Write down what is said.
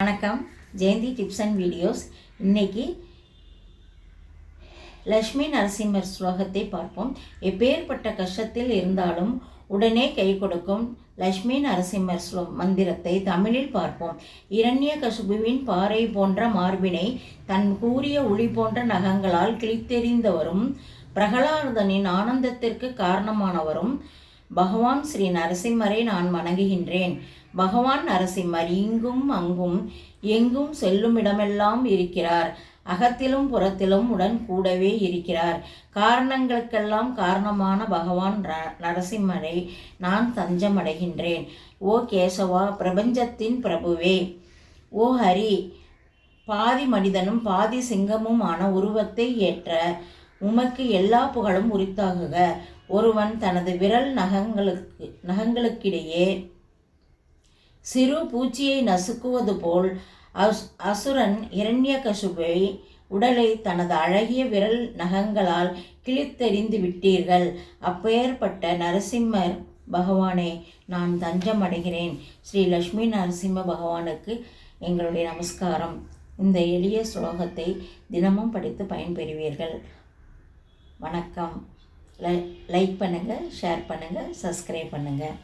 வணக்கம். Jayanthi tips and videos. இன்னைக்கு லக்ஷ்மி நரசிம்மர் ஸ்லோகத்தை பார்ப்போம். எப்பேற்பட்ட கஷ்டத்தில் இருந்தாலும் உடனே கை கொடுக்கும் லக்ஷ்மி நரசிம்மர் மந்திரத்தை தமிழில் பார்ப்போம். இரண்யகசிபுவின் பாறை போன்ற மார்பினை தன் கூரிய ஒளி போன்ற நகங்களால் கிழித்தெறிந்தவரும் பிரகலாதனின் ஆனந்தத்திற்கு காரணமானவரும் பகவான் ஸ்ரீ நரசிம்மரை நான் வணங்குகின்றேன். பகவான் நரசிம்மர் இங்கும் அங்கும் எங்கும் செல்லுமிடமெல்லாம் இருக்கிறார். அகத்திலும் புறத்திலும் உடன் கூடவே இருக்கிறார். காரணங்களுக்கெல்லாம் காரணமான பகவான் நரசிம்மரை நான் தஞ்சமடைகின்றேன். ஓ கேசவா, பிரபஞ்சத்தின் பிரபுவே, ஓ ஹரி, பாதி மனிதனும் பாதி சிங்கமுமான உருவத்தை ஏற்ற உமக்கு எல்லா புகழும் உரித்தாகுக. ஒருவன் தனது விரல் நகங்களுக்கிடையே சிறு பூச்சியை நசுக்குவது போல் அசுரன் இரண்யகசிபுவை உடலை தனது அழகிய விரல் நகங்களால் கிழித்தெறிந்து விட்டீர்கள். அப்பேற்பட்ட நரசிம்மர் பகவானே நான் தஞ்சமடைகிறேன். ஸ்ரீ லக்ஷ்மி நரசிம்ம பகவானுக்கு எங்களுடைய நமஸ்காரம். இந்த எளிய ஸ்லோகத்தை தினமும் படித்து பயன்பெறுவீர்கள். வணக்கம். லைக் பண்ணுங்கள், ஷேர் பண்ணுங்கள், சப்ஸ்கிரைப் பண்ணுங்கள்.